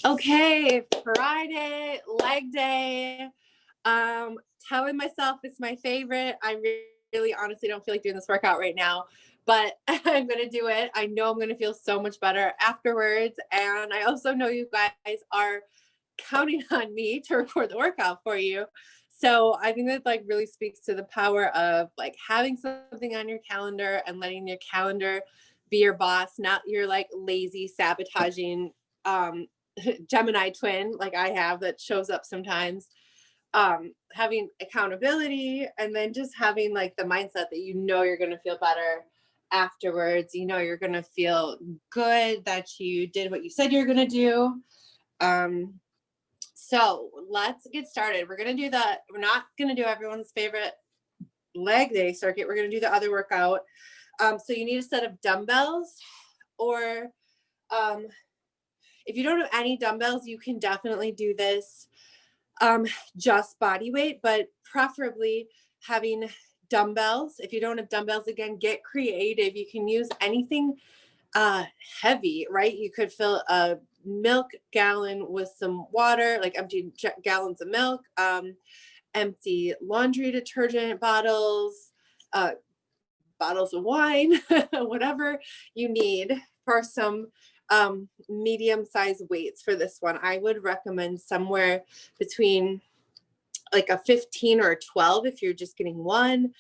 Okay, Friday, leg day. Telling myself it's my favorite. I really honestly don't feel like doing this workout right now, but I'm gonna do it. I know I'm gonna feel so much better afterwards. And I also know you guys are counting on me to record the workout for you. So I think that like really speaks to the power of like having something on your calendar and letting your calendar be your boss, not your like lazy sabotaging um Gemini twin like I have that shows up sometimes. Having accountability and then just having like the mindset that you know you're going to feel better afterwards. You know you're going to feel good that you did what you said you're going to do. Um, so let's get started. We're not going to do everyone's favorite leg day circuit. We're going to do the other workout. So you need a set of dumbbells or um, if you don't have any dumbbells, you can definitely do this just body weight, but preferably having dumbbells. If you don't have dumbbells, again, get creative. You can use anything heavy, right? You could fill a milk gallon with some water, like empty gallons of milk, empty laundry detergent bottles, uh, bottles of wine, whatever you need for some medium sized weights for this one. I would recommend somewhere between like a 15 or a 12 if you're just getting one,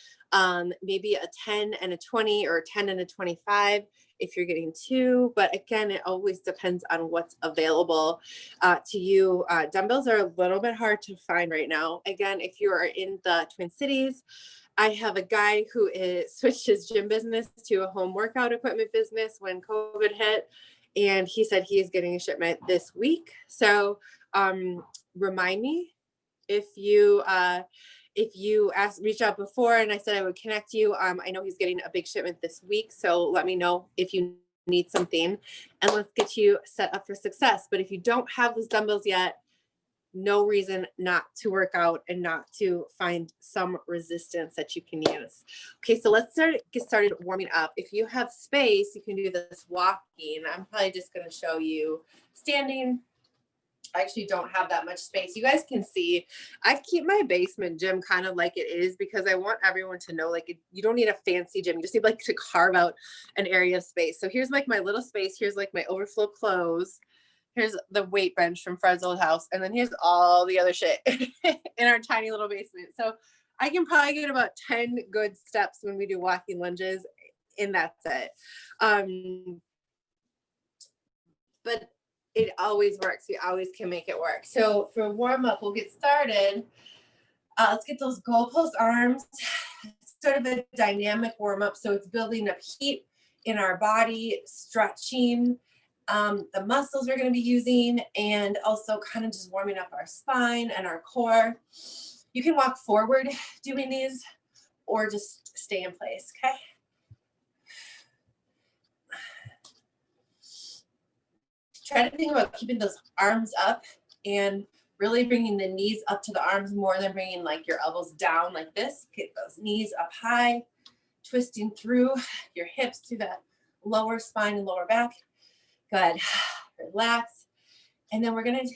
maybe a 10 and a 20 or a 10 and a 25 if you're getting two. But again, it always depends on what's available to you. Dumbbells are a little bit hard to find right now. Again, if you are in the Twin Cities, I have a guy who switched his gym business to a home workout equipment business when COVID hit. And he said he is getting a shipment this week. So remind me if you reach out before and I said I would connect you. I know he's getting a big shipment this week, so let me know if you need something and let's get you set up for success. But if you don't have those dumbbells yet, no reason not to work out and not to find some resistance that you can use. Okay, so let's get started warming up. If you have space, you can do this walking. I'm probably just going to show you standing. I actually don't have that much space. You guys can see I keep my basement gym kind of like it is because I want everyone to know like you don't need a fancy gym. You just need like to carve out an area of space. So here's like my little space. Here's like my overflow clothes. Here's the weight bench from Fred's old house. And then here's all the other shit in our tiny little basement. So I can probably get about 10 good steps when we do walking lunges and that's it. But it always works. We always can make it work. So for warm up, we'll get started. Let's get those goalpost arms. It's sort of a dynamic warm up. So it's building up heat in our body, stretching the muscles we're going to be using, and also kind of just warming up our spine and our core. You can walk forward doing these or just stay in place. Okay. Try to think about keeping those arms up and really bringing the knees up to the arms more than bringing like your elbows down like this. Get those knees up high, twisting through your hips to that lower spine and lower back. Good. Relax. And then we're going to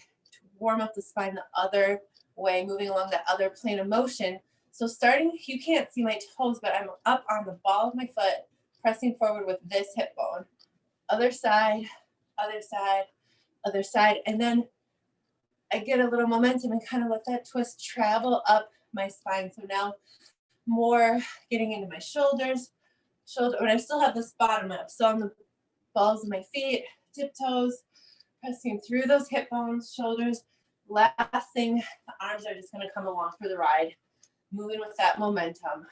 warm up the spine the other way, moving along that other plane of motion. So starting, you can't see my toes, but I'm up on the ball of my foot, pressing forward with this hip bone. Other side, other side, other side. And then I get a little momentum and kind of let that twist travel up my spine. So now more getting into my shoulders, but I still have this bottom up. So on the balls of my feet, tiptoes, pressing through those hip bones, shoulders. Last thing, the arms are just going to come along for the ride, moving with that momentum.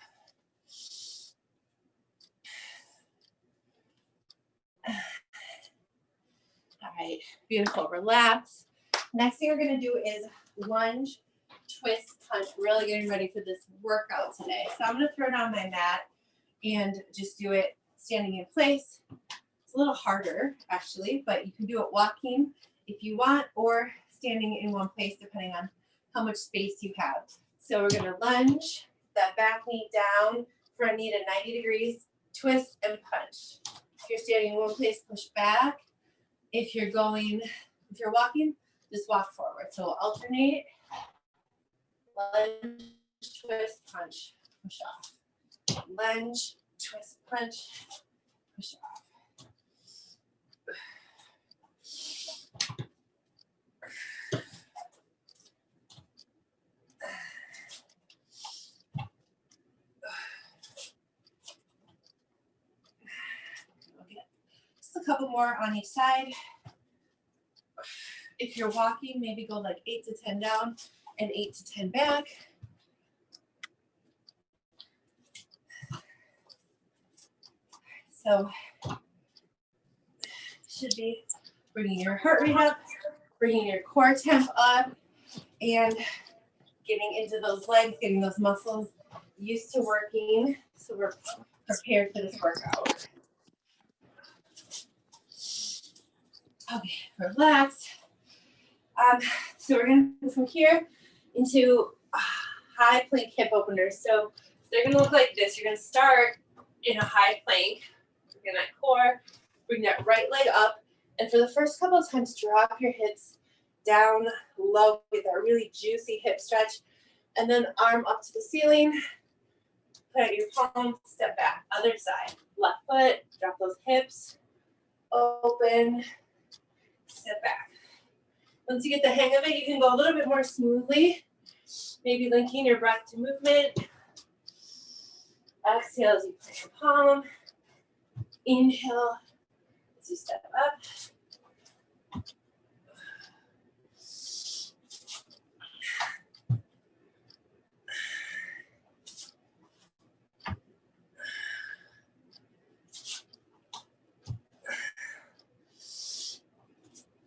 All right, beautiful. Relax. Next thing we're going to do is lunge, twist, punch. Really getting ready for this workout today. So I'm going to throw down my mat and just do it standing in place. It's a little harder, actually, but you can do it walking if you want or standing in one place, depending on how much space you have. So we're going to lunge, that back knee down, front knee to 90 degrees, twist and punch. If you're standing in one place, push back. If you're going If you're walking, just walk forward. So alternate, lunge, twist, punch, push off. Lunge, twist, punch, push off. Okay. Just a couple more on each side. If you're walking, maybe go like 8 to 10 down and 8 to 10 back. So should be bringing your heart rate up, bringing your core temp up, and getting into those legs, getting those muscles used to working, so we're prepared for this workout. Okay, relax. So we're gonna go from here into high plank hip openers. So they're gonna look like this. You're gonna start in a high plank, bring that core, bring that right leg up, and for the first couple of times, drop your hips down low with that really juicy hip stretch, and then arm up to the ceiling, put out your palm, step back, other side, left foot, drop those hips, open, step back. Once you get the hang of it, you can go a little bit more smoothly, maybe linking your breath to movement. Exhale as you put your palm, inhale as you step up.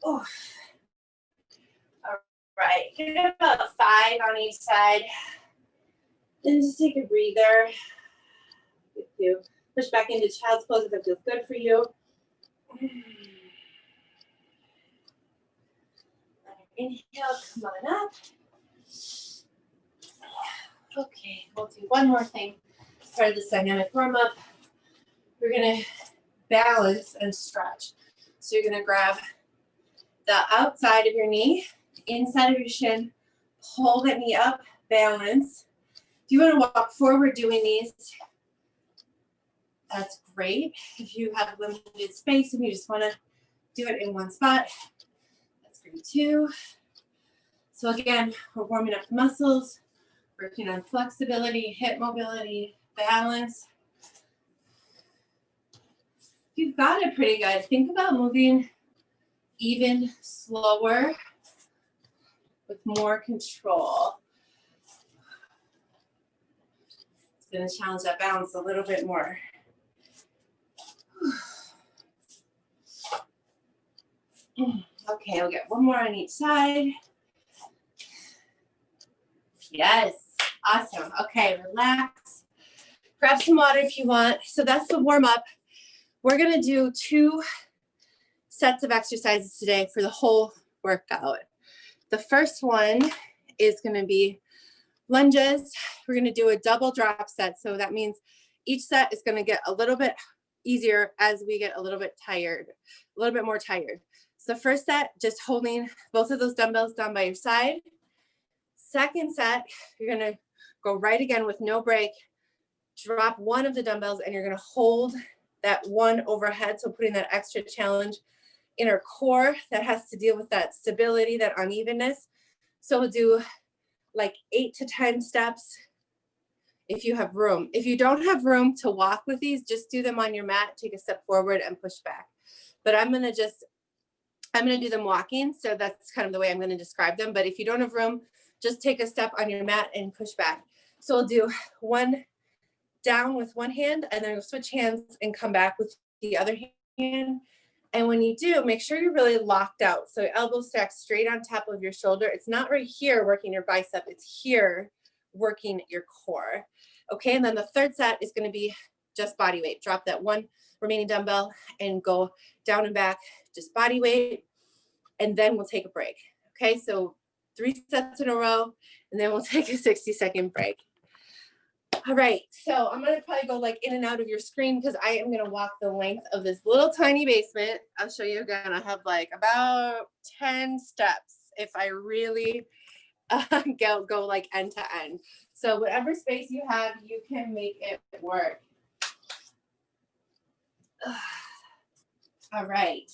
Oh. All right, get about 5 on each side. Then just take a breather. You push back into child's pose if it feels good for you. Inhale, come on up. Okay, we'll do one more thing. Part of this dynamic warm up. We're gonna balance and stretch. So you're gonna grab the outside of your knee, inside of your shin, pull that knee up, balance. If you want to walk forward doing these, that's great. If you have limited space and you just want to do it in one spot, that's great too. So again, we're warming up the muscles, working on flexibility, hip mobility, balance. You've got it pretty good. Think about moving even slower with more control. It's going to challenge that balance a little bit more. Okay, we'll get one more on each side. Yes, awesome. Okay, relax. Grab some water if you want. So that's the warm up. We're going to do 2 sets of exercises today for the whole workout. The first one is going to be lunges. We're going to do a double drop set. So that means each set is going to get a little bit easier as we get a little bit tired, a little bit more tired. So the first set, just holding both of those dumbbells down by your side. Second set, you're going to go right again with no break. Drop one of the dumbbells and you're going to hold that one overhead. So putting that extra challenge in our core that has to deal with that stability, that unevenness. So we'll do like 8 to 10 steps if you have room. If you don't have room to walk with these, just do them on your mat, take a step forward and push back. But I'm gonna do them walking. So that's kind of the way I'm gonna describe them. But if you don't have room, just take a step on your mat and push back. So we'll do one down with one hand and then we'll switch hands and come back with the other hand. And when you do, make sure you're really locked out. So elbow stacked straight on top of your shoulder. It's not right here working your bicep. It's here working your core. Okay, and then the third set is going to be just body weight. Drop that one remaining dumbbell and go down and back, just body weight. And then we'll take a break. Okay, so 3 sets in a row, and then we'll take a 60-second break. All right, so I'm gonna probably go like in and out of your screen because I am gonna walk the length of this little tiny basement. I'll show you again. I have like about 10 steps if I really go like end to end. So whatever space you have, you can make it work. All right,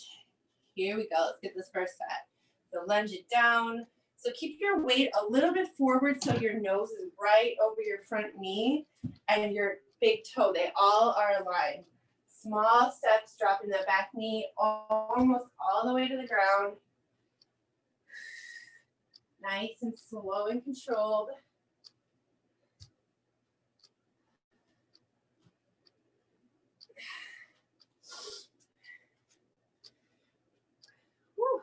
here we go. Let's get this first set. So lunge it down. So keep your weight a little bit forward so your nose is right over your front knee and your big toe. They all are aligned. Small steps, dropping the back knee almost all the way to the ground. Nice and slow and controlled. Whew.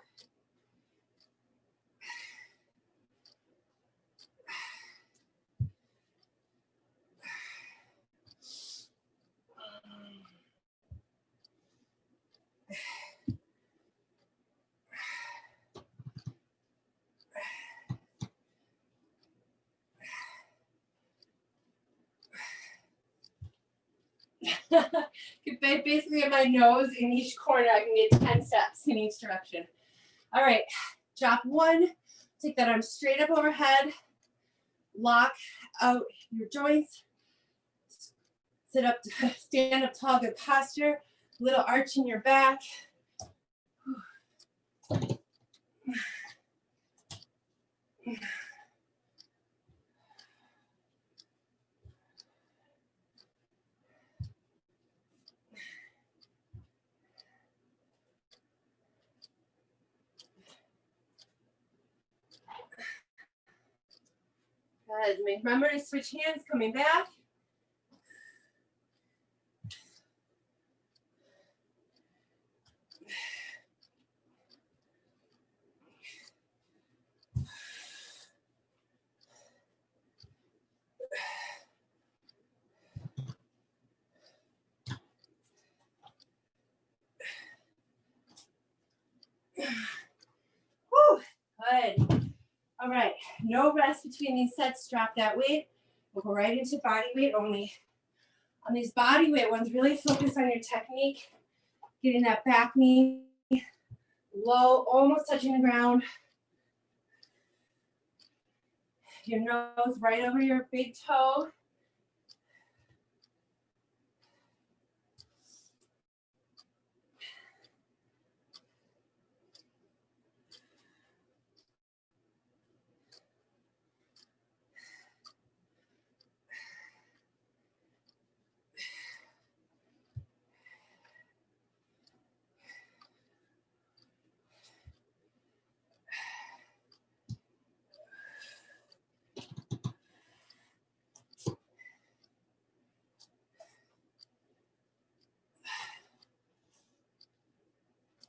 Basically, in my nose in each corner, I can get 10 steps in each direction. All right, drop one, take that arm straight up overhead, lock out your joints, sit up, stand up tall, good posture, little arch in your back. Good. Remember to switch hands coming back. Whew. Good. All right, no rest between these sets. Drop that weight. We'll go right into body weight only. On these body weight ones, really focus on your technique, getting that back knee low, almost touching the ground. Your nose right over your big toe.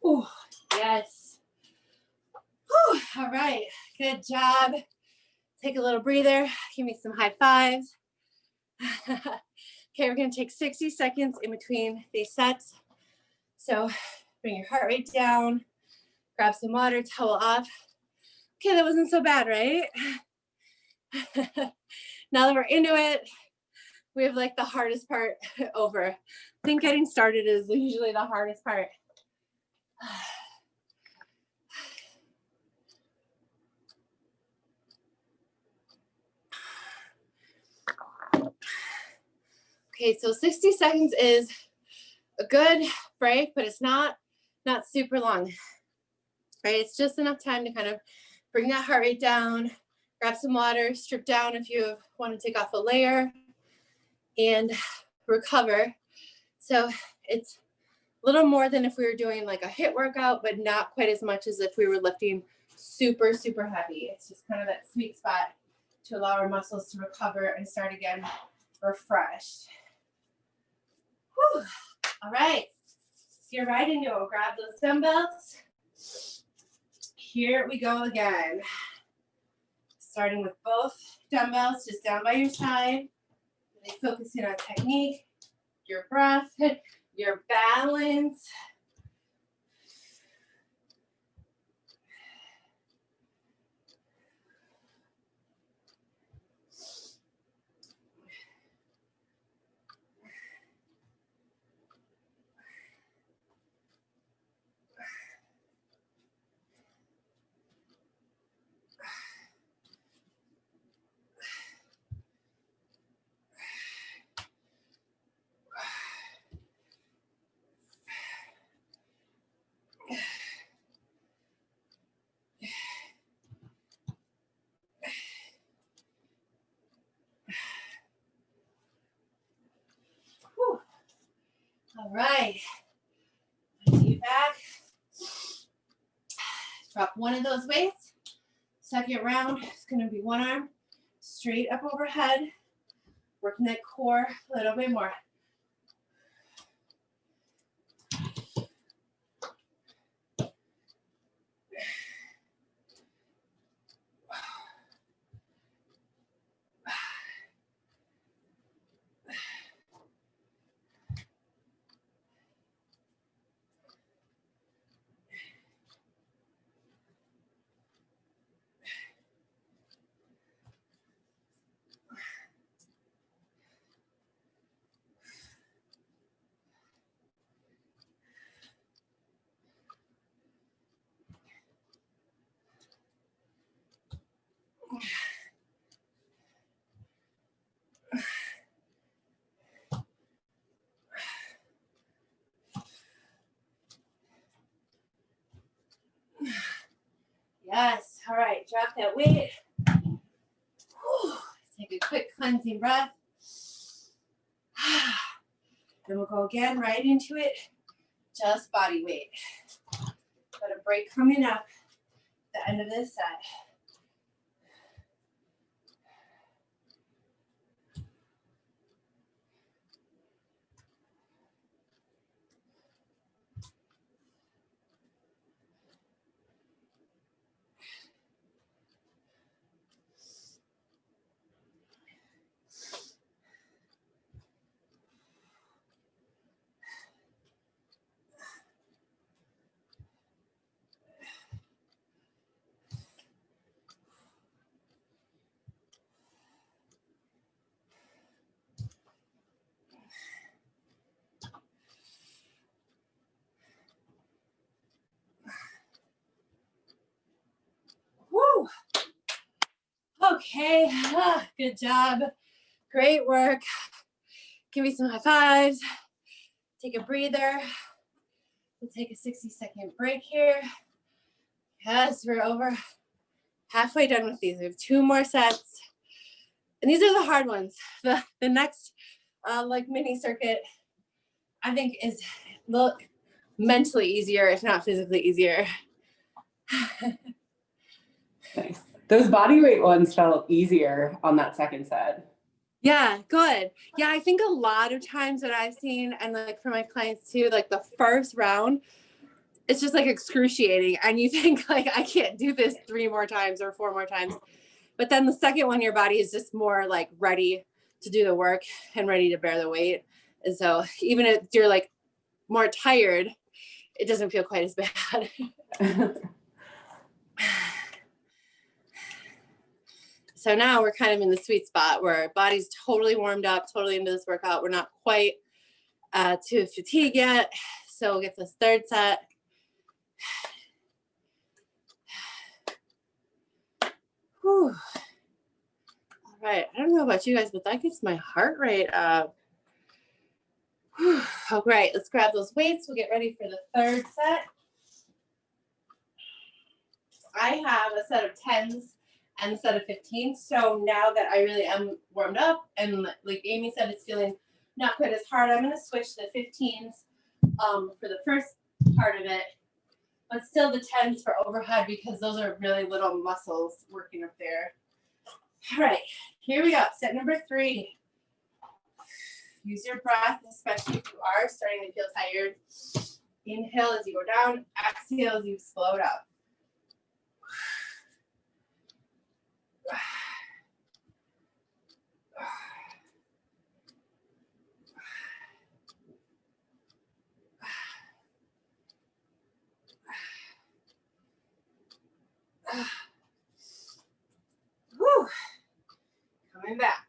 Oh, yes. Whew. All right, good job. Take a little breather. Give me some high fives. Okay, we're gonna take 60 seconds in between these sets. So bring your heart rate down, grab some water, towel off. Okay, that wasn't so bad, right? Now that we're into it, we have like the hardest part over. I think getting started is usually the hardest part. Okay, so 60 seconds is a good break, but it's not super long, right? It's just enough time to kind of bring that heart rate down, grab some water, strip down if you want to take off a layer, and recover. So it's a little more than if we were doing like a HIIT workout, but not quite as much as if we were lifting super, super heavy. It's just kind of that sweet spot to allow our muscles to recover and start again refreshed. Whew. All right, you're right into it. Grab those dumbbells. Here we go again. Starting with both dumbbells just down by your side. Really focusing on technique, your breath, your balance. All right. Feet back. Drop one of those weights. Second round is going to be one arm straight up overhead. Working that core a little bit more. Yes. All right. Drop that weight. Whew. Take a quick cleansing breath. Then we'll go again right into it. Just body weight. Got a break coming up at the end of this set. Woo! Okay, good job. Great work. Give me some high fives. Take a breather. We'll take a 60-second break here. Yes, we're over halfway done with these. We have 2 more sets. And these are the hard ones. The next like mini circuit, I think is mentally easier, if not physically easier. Nice. Those body weight ones felt easier on that second set. Yeah, good. Yeah, I think a lot of times what I've seen, and like for my clients too, like the first round, it's just like excruciating. And you think like, I can't do this 3 more times or 4 more times. But then the second one, your body is just more like ready to do the work and ready to bear the weight. And so even if you're like more tired, it doesn't feel quite as bad. So now we're kind of in the sweet spot where our body's totally warmed up, totally into this workout. We're not quite to fatigue yet. So we'll get this third set. Whew. All right. I don't know about you guys, but that gets my heart rate up. Whew. Oh, great. Let's grab those weights. We'll get ready for the third set. I have a set of 10s and a set of 15s. So now that I really am warmed up and like Amy said, it's feeling not quite as hard, I'm going to switch to 15s for the first part of it, but still the 10s for overhead because those are really little muscles working up there. All right, here we go. Set number 3. Use your breath, especially if you are starting to feel tired. Inhale as you go down, exhale as you slow it up. Whew. Coming back.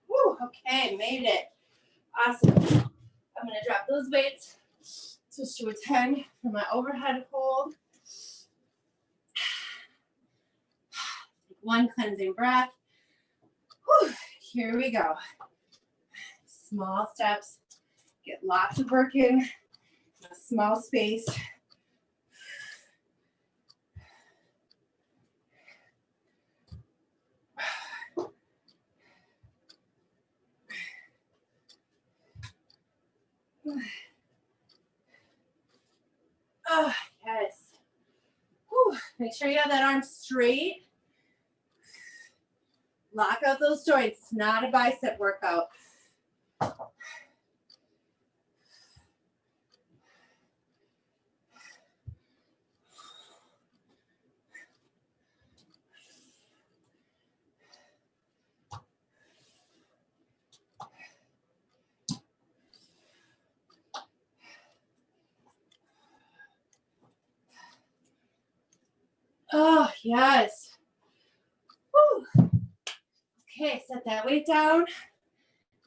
Whew. Okay, made it. Awesome. I'm going to drop those weights, switch to a 10 for my overhead hold. Take One cleansing breath. Whew. Here we go. Small steps. Get lots of work in a small space. Oh, yes. Whew. Make sure you have that arm straight. Lock out those joints. It's not a bicep workout. Oh, yes. Whew. Okay, set that weight down.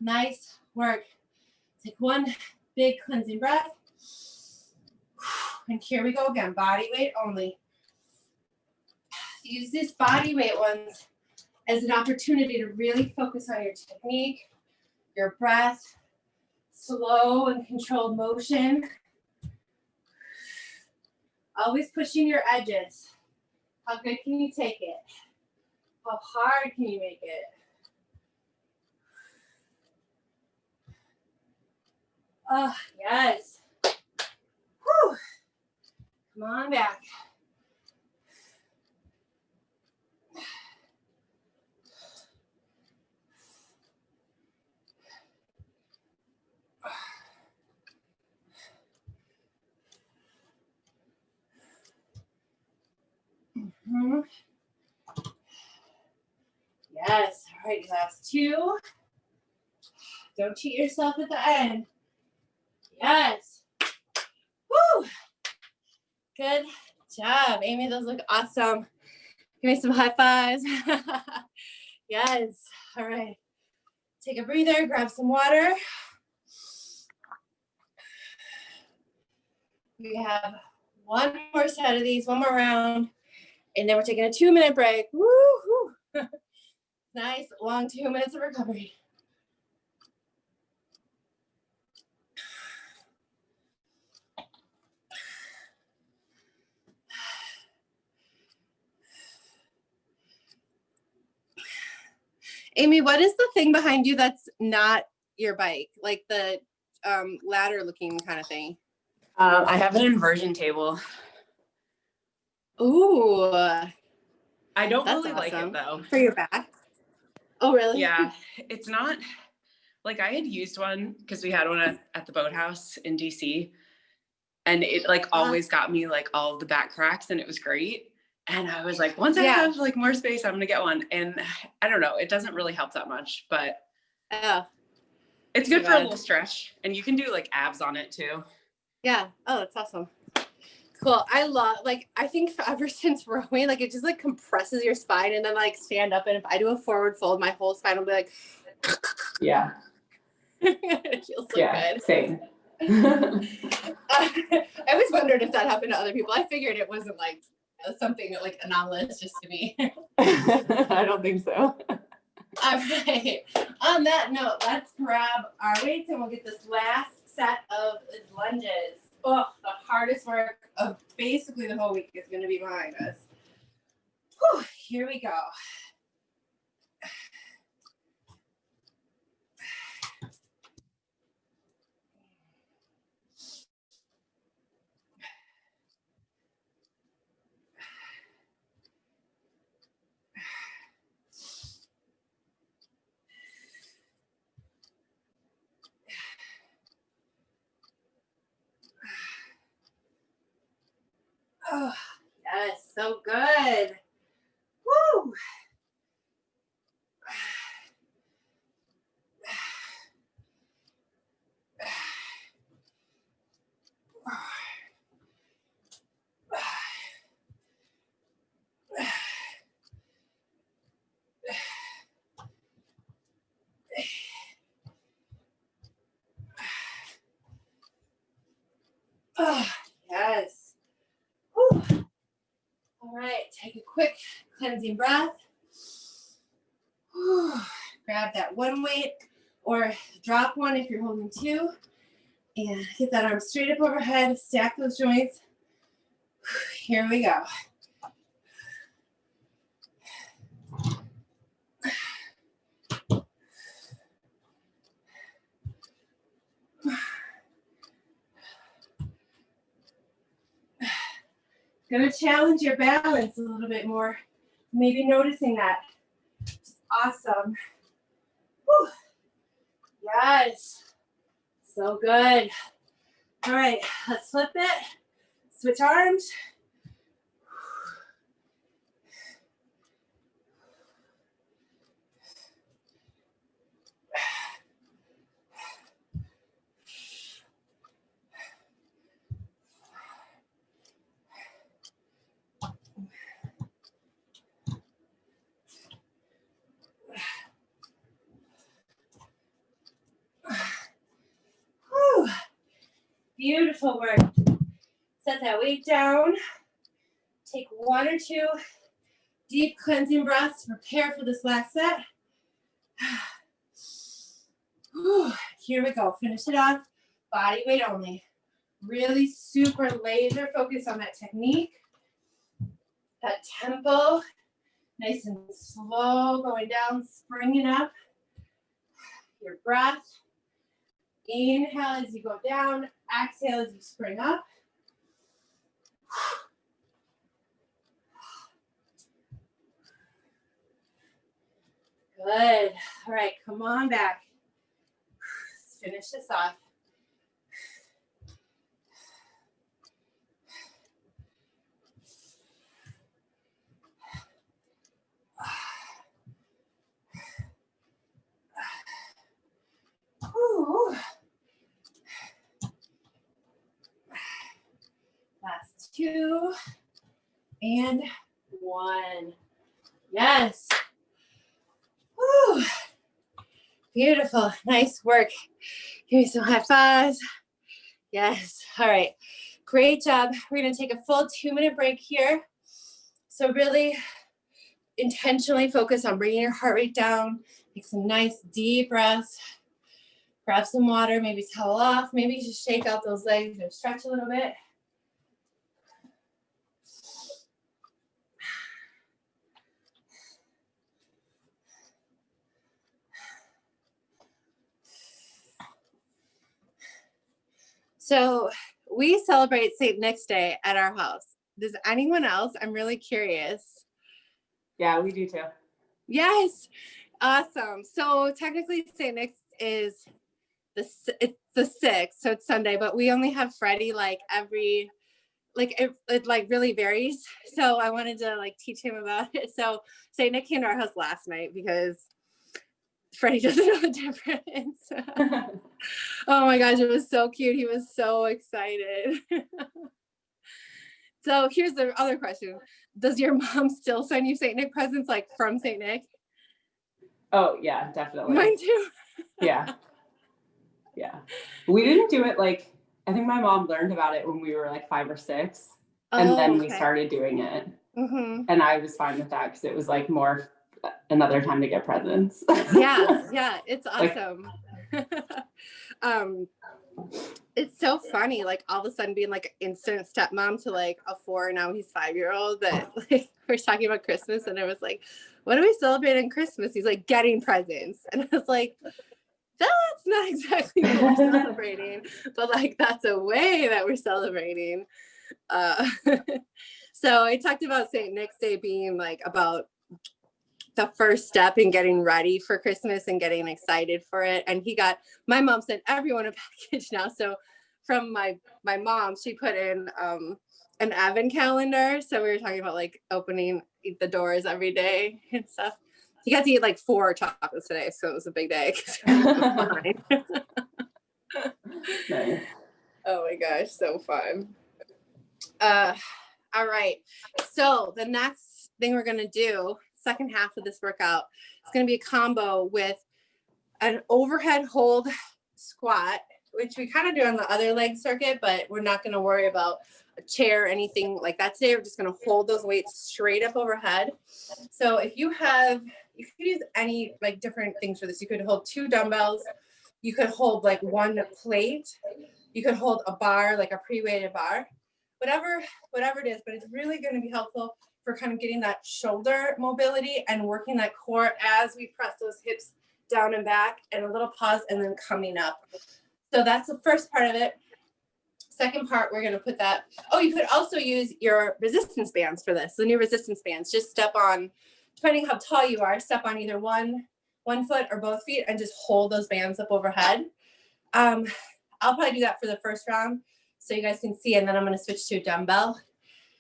Nice work. Take one big cleansing breath. And here we go again, body weight only. Use these body weight ones as an opportunity to really focus on your technique, your breath, slow and controlled motion. Always pushing your edges. How good can you take it? How hard can you make it? Oh, yes. Whew. Come on back. Mm-hmm. Yes. All right, last two. Don't cheat yourself at the end. Yes. Woo. Good job, Amy. Those look awesome. Give me some high fives. Yes. All right. Take a breather, grab some water. We have one more set of these, one more round, and then we're taking a 2-minute break. Woo-hoo. Nice, long 2 minutes of recovery. Amy, what is the thing behind you that's not your bike? Like the ladder looking kind of thing? I have an inversion table. Ooh. I don't That's really like awesome. it though. For your back? Oh, really? Yeah, it's not like I had used one because we had one at the boathouse in DC, and it like always got me like all of the back cracks, and it was great. And I was like, once I have like more space, I'm gonna get one. And I don't know, it doesn't really help that much, but it's good for a little stretch, and you can do like abs on it too. Yeah. Oh, that's awesome. Cool. I love, like, I think ever since rowing, like, it just like compresses your spine, and then like stand up, and if I do a forward fold, my whole spine will be like, yeah. It feels so good. Same. I always wondered if that happened to other people. I figured it wasn't like something like anomalous just to me. I don't think so. All right. On that note, let's grab our weights and we'll get this last set of lunges. Oh, the hardest work of basically the whole week is going to be behind us. Whew, here we go. Oh, yes, so good. Woo! Oh, yes. Whew. All right, take a quick cleansing breath. Grab that one weight or drop one if you're holding two. And get that arm straight up overhead. Stack those joints. Here we go. Gonna challenge your balance a little bit more. Maybe noticing that. Awesome. Whew. Yes. So good. All right, let's flip it. Switch arms. Whew. Beautiful work. Set that weight down. Take one or two deep cleansing breaths. Prepare for this last set. Whew. Here we go. Finish it off. Body weight only. Really super laser focus on that technique. That tempo. Nice and slow going down, springing up. Your breath. Inhale as you go down. Exhale as you spring up. Good. All right, come on back. Let's finish this off. Ooh. Last two and one. Yes. Whew. Beautiful. Nice work. Give me some high fives. Yes. All right. Great job. We're going to take a full 2-minute break here. So really intentionally focus on bringing your heart rate down. Take some nice deep breaths. Grab some water, maybe towel off. Maybe just shake out those legs or stretch a little bit. So we celebrate St. Nick's Day at our house. Does anyone else? I'm really curious. Yeah, we do too. Yes. Awesome. So technically St. Nick's is it's the 6th, so it's Sunday, but we only have Freddie like every, like it like really varies. So I wanted to like teach him about it. So St. Nick came to our house last night because Freddie doesn't know the difference. Oh my gosh, it was so cute. He was so excited. So here's the other question. Does your mom still send you St. Nick presents like from St. Nick? Oh yeah, definitely. Mine too. Yeah. Yeah. We didn't do it like, I think my mom learned about it when we were like 5 or 6. And then we started doing it. Mm-hmm. And I was fine with that because it was like more another time to get presents. Yeah, it's awesome. It's so funny, like all of a sudden being like instant stepmom to like a 4, now he's 5-year-old, that like we're talking about Christmas and it was like, what do we celebrate on Christmas? He's like, getting presents. And I was like, that's not exactly what we're celebrating, but like that's a way that we're celebrating. So I talked about St. Nick's Day being like about the first step in getting ready for Christmas and getting excited for it. And my mom sent everyone a package now. So from my mom, she put in an advent calendar. So we were talking about like opening the doors every day and stuff. He got to eat like 4 chocolates today, so it was a big day. Nice. Oh my gosh, so fun. All right. So the next thing we're gonna do, second half of this workout, it's gonna be a combo with an overhead hold squat which we kind of do on the other leg circuit, but we're not going to worry about a chair or anything like that today. We're just going to hold those weights straight up overhead. So if you have, you could use any like different things for this. You could hold 2 dumbbells. You could hold like 1 plate. You could hold a bar, like a pre-weighted bar, whatever it is, but it's really going to be helpful for kind of getting that shoulder mobility and working that core as we press those hips down and back, and a little pause and then coming up. So that's the first part of it. Second part, we're going to put that. Oh, you could also use your resistance bands for this. The new resistance bands. Just step on, depending how tall you are, step on either one foot or both feet and just hold those bands up overhead. I'll probably do that for the first round so you guys can see, and then I'm going to switch to a dumbbell.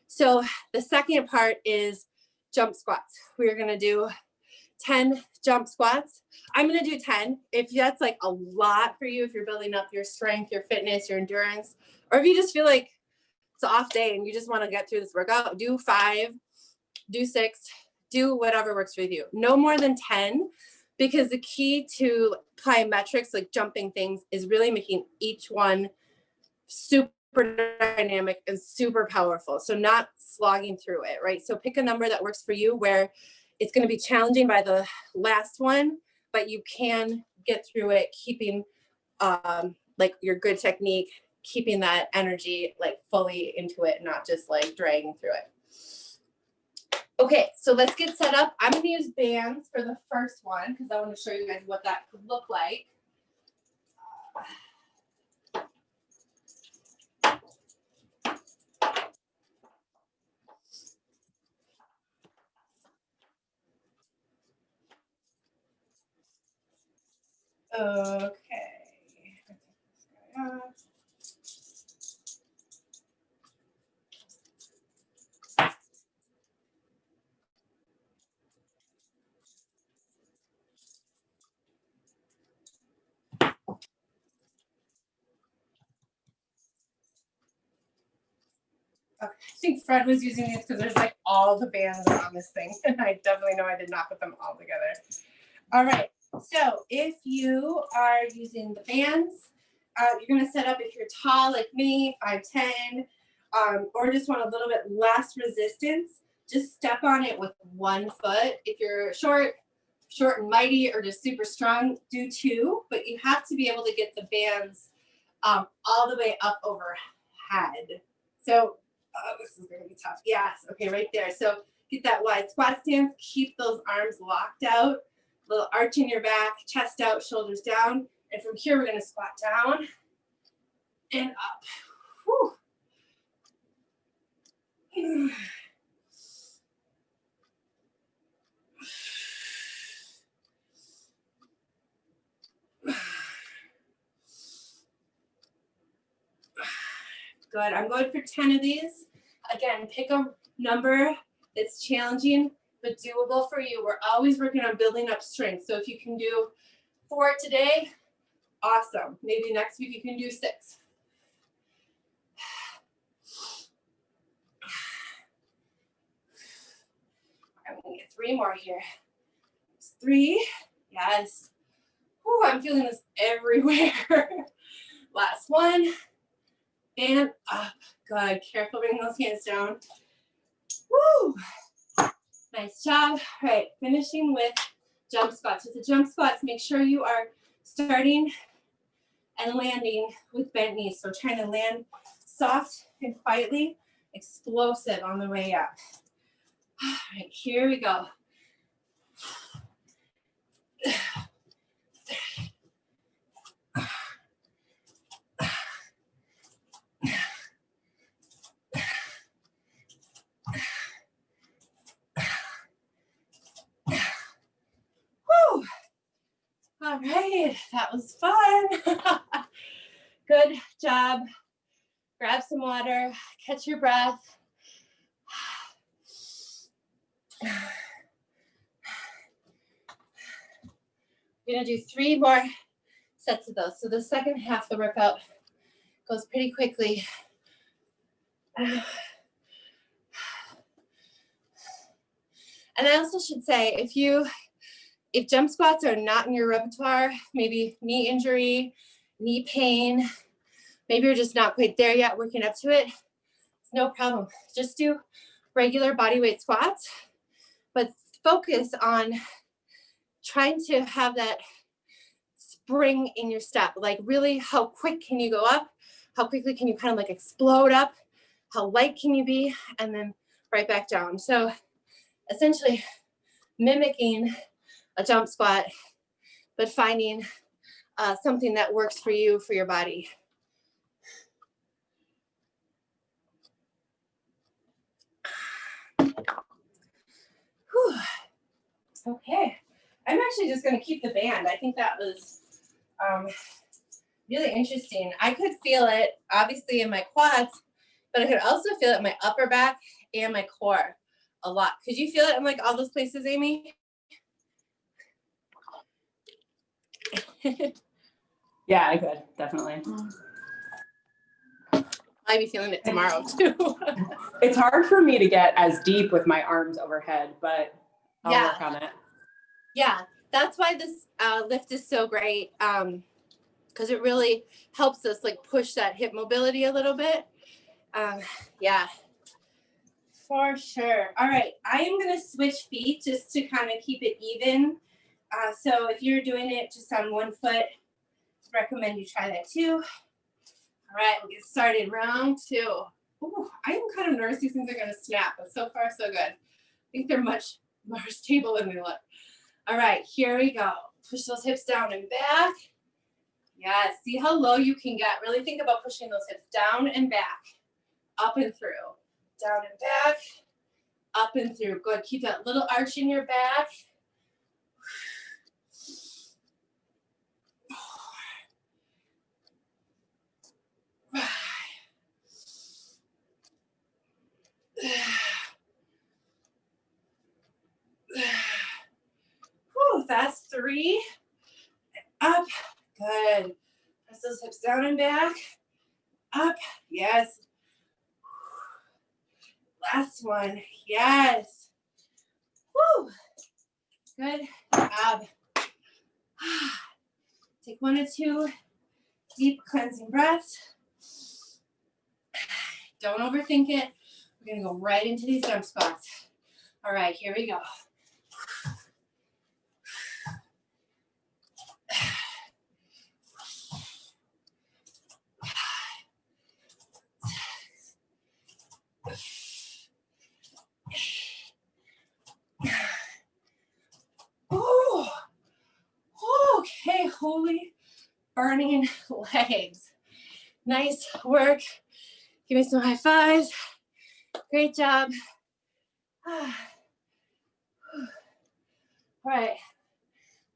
So the second part is jump squats. We're going to do 10 jump squats. I'm going to do 10. If that's like a lot for you, if you're building up your strength, your fitness, your endurance, or if you just feel like it's an off day and you just want to get through this workout, do 5, do 6, do whatever works for you. No more than 10, because the key to plyometrics, like jumping things, is really making each one super dynamic and super powerful. So not slogging through it, right? So pick a number that works for you where it's going to be challenging by the last one, but you can get through it, keeping like your good technique, keeping that energy like fully into it, not just like dragging through it. Okay, so let's get set up. I'm going to use bands for the first one because I want to show you guys what that could look like. Okay. Okay. I think Fred was using these because there's like all the bands on this thing, and I definitely know I did not put them all together. All right. So if you are using the bands, you're going to set up, if you're tall like me, 5'10", or just want a little bit less resistance, just step on it with 1 foot. If you're short and mighty, or just super strong, do 2, but you have to be able to get the bands all the way up overhead. So this is going to be tough. Yes. Okay, right there. So get that wide squat stance. Keep those arms locked out. Little arch in your back, chest out, shoulders down. And from here, we're going to squat down and up. Whew. Good. I'm going for 10 of these. Again, pick a number that's challenging but doable for you. We're always working on building up strength. So if you can do 4 today, awesome. Maybe next week you can do 6. I'm going to get 3 more here. 3. Yes. Ooh, I'm feeling this everywhere. Last one. And up. Good. Careful bringing those hands down. Woo. Nice job. All right. Finishing with jump squats. With the jump squats, make sure you are starting and landing with bent knees. So trying to land soft and quietly, explosive on the way up. All right. Here we go. Whew. All right, that was fun. Good job. Grab some water, catch your breath. We're gonna do 3 more sets of those. So the second half of the workout goes pretty quickly. And I also should say, if jump squats are not in your repertoire, maybe knee injury, knee pain, maybe you're just not quite there yet, working up to it, no problem. Just do regular body weight squats, but focus on trying to have that spring in your step. Like really, how quick can you go up? How quickly can you kind of like explode up? How light can you be? And then right back down. So essentially mimicking a jump squat, but finding something that works for you, for your body. Whew. Okay, I'm actually just going to keep the band. I think that was really interesting. I could feel it obviously in my quads, but I could also feel it in my upper back and my core a lot. Could you feel it in like all those places, Amy? Yeah, I could, definitely. I'll be feeling it tomorrow too. It's hard for me to get as deep with my arms overhead, but I'll work on it. Yeah, that's why this lift is so great, because it really helps us like push that hip mobility a little bit. Yeah, for sure. All right, I am going to switch feet just to kind of keep it even. So if you're doing it just on one foot, recommend you try that too. All right, we'll get started. Round two. Ooh, I am kind of nervous these things are going to snap, but so far so good. I think they're much more stable than they look. All right, here we go. Push those hips down and back. Yes, see how low you can get. Really think about pushing those hips down and back, up and through, down and back, up and through. Good, keep that little arch in your back. Whew, that's 3. Up, good. Press those hips down and back. Up, yes. Last one, yes. Woo, good job. Take 1 or 2 deep cleansing breaths. Don't overthink it. We're gonna go right into these jump squats. All right, here we go. Ooh. Okay, holy burning legs. Nice work. Give me some high fives. Great job. All right,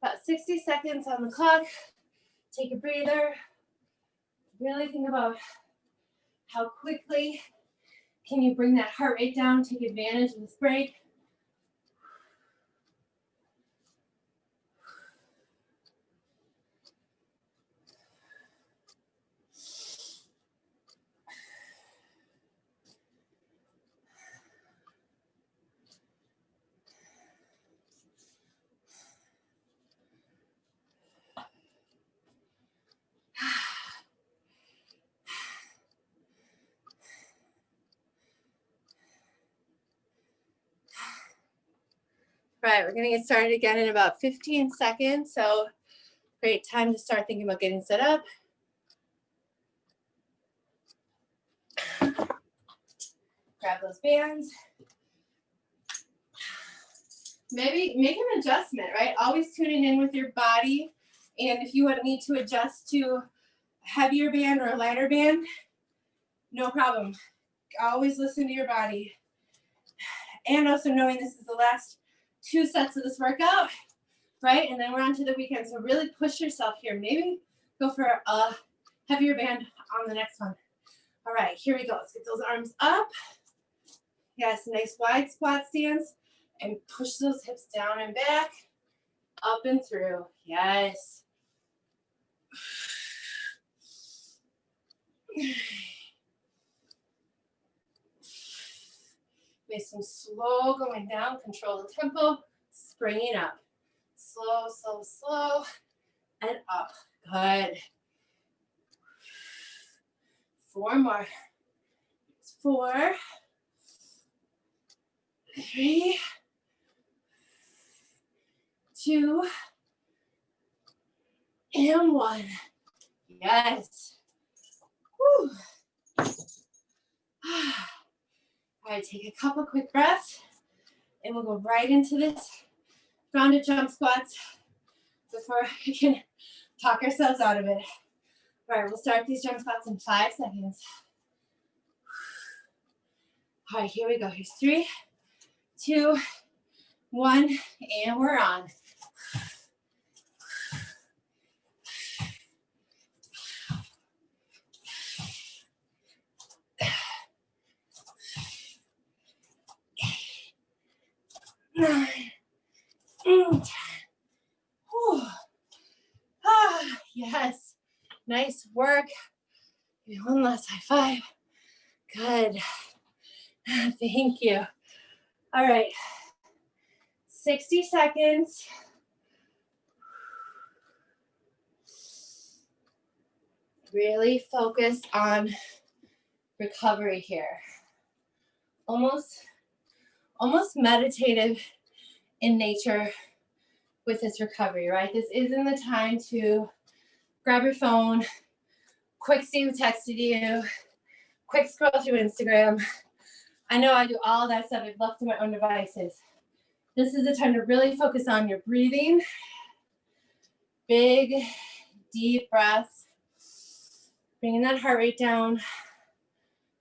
about 60 seconds on the clock. Take a breather. Really think about how quickly can you bring that heart rate down, take advantage of this break. Right, we're gonna get started again in about 15 seconds. So great time to start thinking about getting set up. Grab those bands. Maybe make an adjustment, right? Always tuning in with your body. And if you need to adjust to a heavier band or a lighter band, no problem. Always listen to your body. And also knowing this is the last 2 sets of this workout, right? And then we're on to the weekend. So really push yourself here. Maybe go for a heavier band on the next one. All right, here we go. Let's get those arms up. Yes, nice wide squat stance. And push those hips down and back, up and through. Yes. Make some slow going down. Control the tempo. Springing up. Slow, slow, slow. And up. Good. 4 more. 4, 3, 2, and 1. Yes. Whew. All right, take a couple quick breaths, and we'll go right into this grounded jump squats before we can talk ourselves out of it. All right, we'll start these jump squats in 5 seconds. All right, here we go. Here's 3, 2, 1, and we're on. Nine, 10. Whew. Yes. Nice work. Give me one last high five. Good. Thank you. All right. 60 seconds. Really focus on recovery here. Almost meditative in nature with this recovery, right? This isn't the time to grab your phone, quick see who texted you, quick scroll through Instagram. I know I do all that stuff. I've left to my own devices. This is the time to really focus on your breathing. Big, deep breaths. Bringing that heart rate down.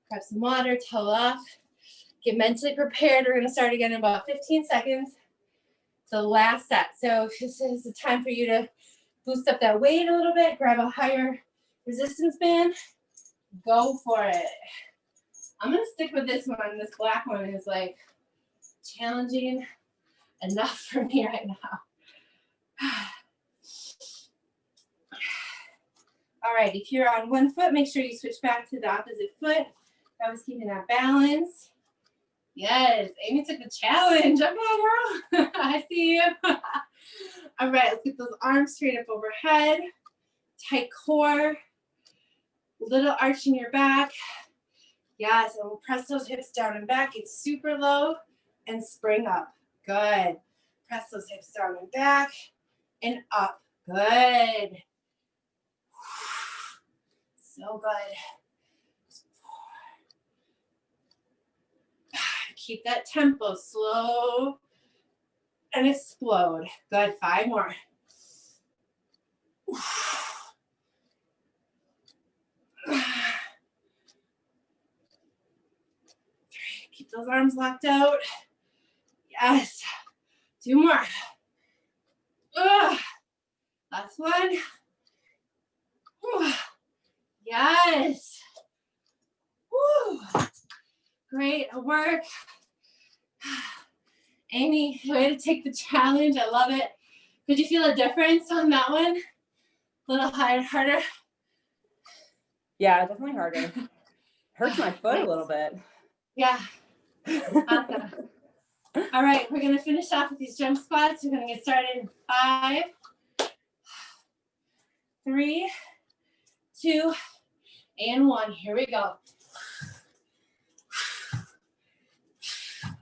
Grab some water, toe off. Get mentally prepared. We're gonna start again in about 15 seconds. The last set. So this is the time for you to boost up that weight a little bit, grab a higher resistance band, go for it. I'm gonna stick with this one. This black one is like challenging enough for me right now. All right, if you're on one foot, make sure you switch back to the opposite foot. I was keeping that balance. Yes, Amy took the challenge. Okay, girl. I see you. All right, let's get those arms straight up overhead. Tight core. Little arch in your back. Yes, and we'll press those hips down and back. Get super low and spring up. Good. Press those hips down and back and up. Good. So good. Keep that tempo slow and explode. Good. 5 more. Keep those arms locked out. Yes. 2 more. Last one. Yes. Woo. Great work. Amy, way to take the challenge. I love it. Could you feel a difference on that one? A little harder? Yeah, definitely harder. Hurts my foot a little bit. Yeah. Awesome. All right, we're going to finish off with these jump squats. We're going to get started in 5, 3, 2, and 1. Here we go.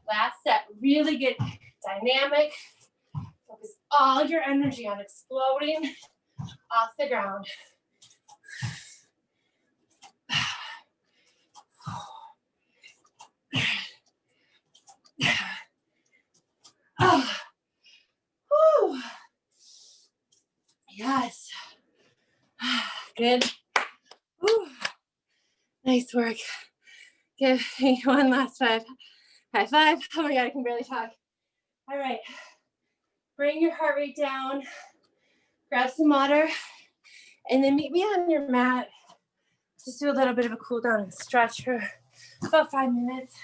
Last set. Really get dynamic. Focus all your energy on exploding off the ground. Oh. Whew. Yes. Good. Whew. Nice work. Give me one last high five. Oh my God, I can barely talk. All right. Bring your heart rate down. Grab some water. And then meet me on your mat. Just do a little bit of a cool down and stretch for about 5 minutes.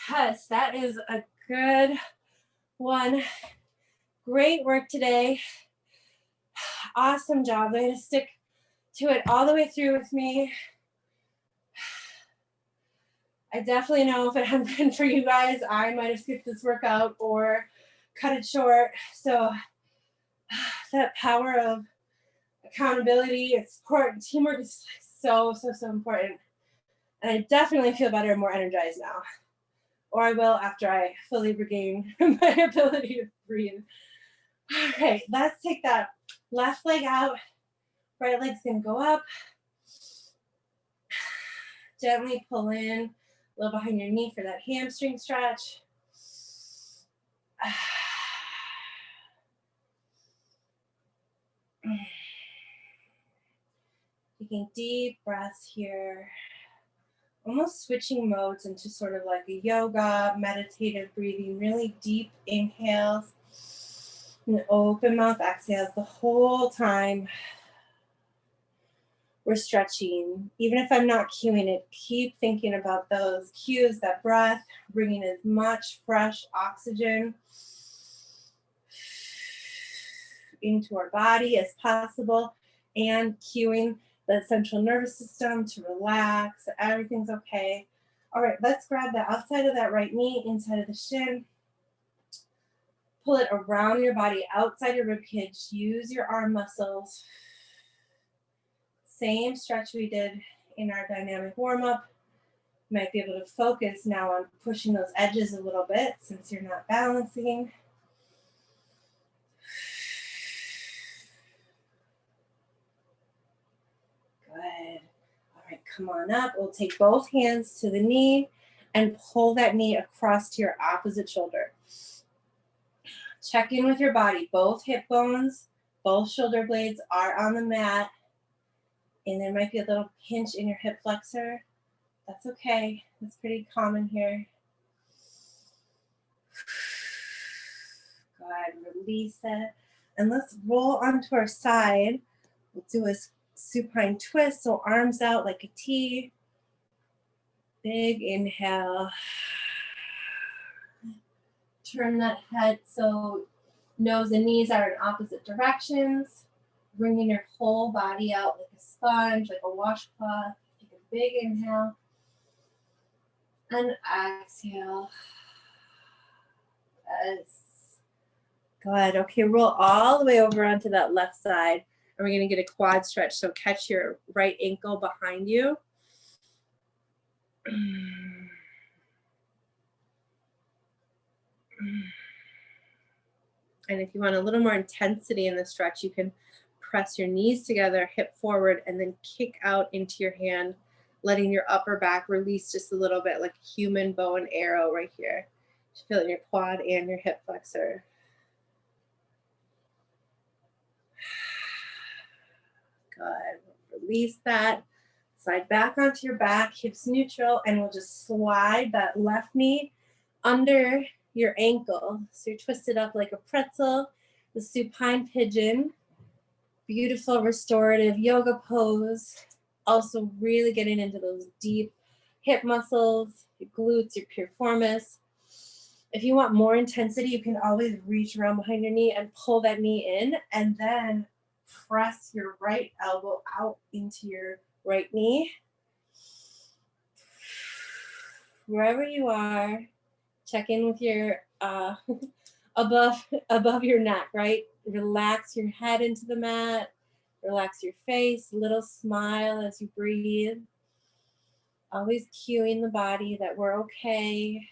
Yes, that is a good one. Great work today. Awesome job. Way to stick to it all the way through with me. I definitely know if it hadn't been for you guys, I might have skipped this workout or cut it short. So that power of accountability and support and teamwork is so, so, so important. And I definitely feel better and more energized now. Or I will after I fully regain my ability to breathe. All right, let's take that left leg out. Right leg's gonna go up. Gently pull in a little behind your knee for that hamstring stretch. Taking deep breaths here. Almost switching modes into sort of like a yoga, meditative breathing, really deep inhales and open mouth exhales the whole time. We're stretching. Even if I'm not cueing it, keep thinking about those cues, that breath, bringing as much fresh oxygen into our body as possible and cueing the central nervous system to relax. Everything's okay. All right, let's grab the outside of that right knee, inside of the shin. Pull it around your body, outside your rib cage. Use your arm muscles. Same stretch we did in our dynamic warm-up. You might be able to focus now on pushing those edges a little bit since you're not balancing. Good. All right, come on up. We'll take both hands to the knee and pull that knee across to your opposite shoulder. Check in with your body. Both hip bones, both shoulder blades are on the mat. And there might be a little pinch in your hip flexor. That's okay. That's pretty common here. Good. Release it. And let's roll onto our side. We'll do a supine twist, so arms out like a T. Big inhale. Turn that head so nose and knees are in opposite directions. Bringing your whole body out like a sponge, like a washcloth. Take a big inhale. And exhale. Yes. Good. Okay, roll all the way over onto that left side. And we're going to get a quad stretch. So catch your right ankle behind you. And if you want a little more intensity in the stretch, you can press your knees together, hip forward, and then kick out into your hand, letting your upper back release just a little bit, like a human bow and arrow right here. Just feel it in your quad and your hip flexor. Good. Release that. Slide back onto your back, hips neutral, and we'll just slide that left knee under your ankle. So you're twisted up like a pretzel, the supine pigeon. Beautiful restorative yoga pose. Also really getting into those deep hip muscles, your glutes, your piriformis. If you want more intensity, you can always reach around behind your knee and pull that knee in, and then press your right elbow out into your right knee. Wherever you are, check in with your above your neck, right? Relax your head into the mat. Relax your face. Little smile as you breathe. Always cueing the body that we're okay.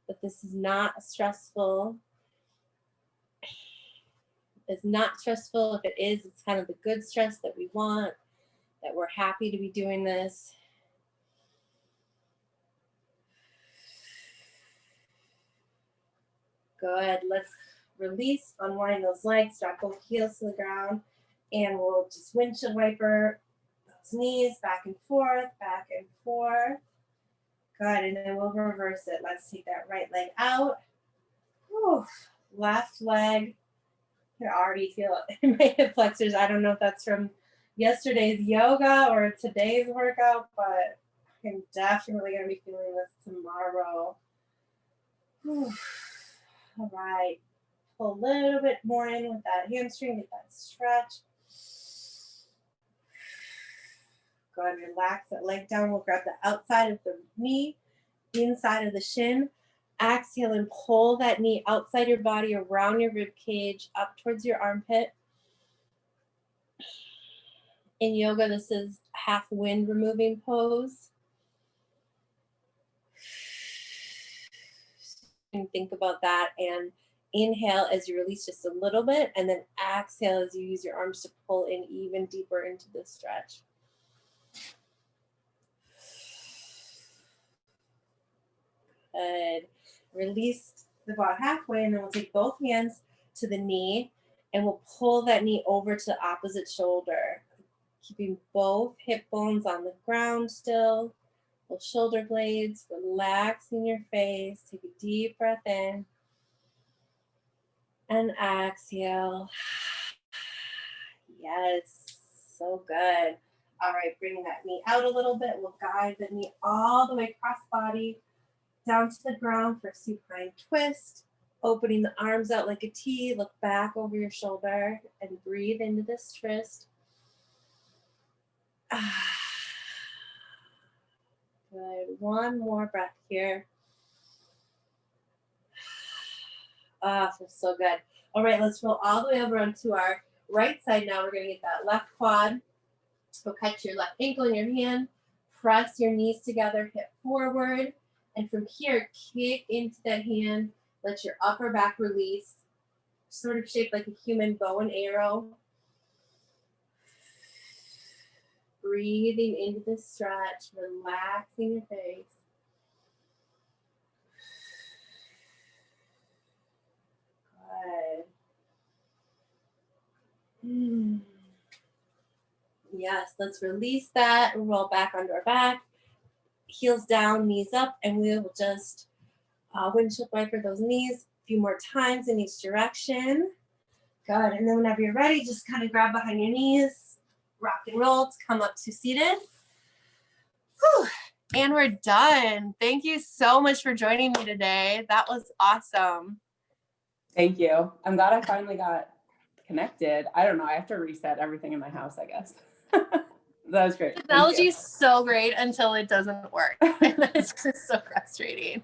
That this is not stressful. It's not stressful. If it is, it's kind of the good stress that we want. That we're happy to be doing this. Good. Let's release, unwind those legs, drop both heels to the ground, and we'll just windshield wiper those knees back and forth, back and forth. Good, and then we'll reverse it. Let's take that right leg out. Whew. Left leg. I can already feel it in my hip flexors. I don't know if that's from yesterday's yoga or today's workout, but I'm definitely going to be feeling this tomorrow. Whew. All right. Pull a little bit more in with that hamstring, get that stretch. Go ahead and relax that leg down. We'll grab the outside of the knee, inside of the shin. Exhale and pull that knee outside your body, around your rib cage, up towards your armpit. In yoga, this is half wind removing pose. And think about that, and inhale as you release just a little bit, and then exhale as you use your arms to pull in even deeper into the stretch. Good. Release about halfway, and then we'll take both hands to the knee, and we'll pull that knee over to the opposite shoulder, keeping both hip bones on the ground still. Pull shoulder blades, relaxing your face. Take a deep breath in. And exhale. Yes, so good. All right, bring that knee out a little bit. We'll guide the knee all the way across body, down to the ground for supine twist. Opening the arms out like a T. Look back over your shoulder and breathe into this twist. Good. One more breath here. Feels so good. All right, let's roll all the way over onto our right side now. We're going to get that left quad. So catch your left ankle in your hand. Press your knees together, hip forward. And from here, kick into that hand. Let your upper back release. Sort of shaped like a human bow and arrow. Breathing into the stretch, relaxing your face. Good. Yes, let's release that and roll back onto our back. Heels down, knees up, and we will just windshield wiper those knees a few more times in each direction. Good, and then whenever you're ready, just kind of grab behind your knees, rock and roll to come up to seated. Whew. And we're done. Thank you so much for joining me today. That was awesome. Thank you. I'm glad I finally got connected. I don't know. I have to reset everything in my house, I guess. That was great. Technology is so great until it doesn't work. And it's just so frustrating.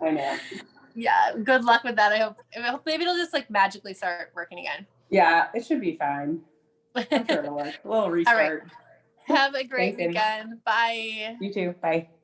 I know. Yeah, good luck with that. I hope maybe it'll just like magically start working again. Yeah, it should be fine. I'm sure it'll work. A little restart. All right. Have a great Thanks, weekend. Bye. You too. Bye.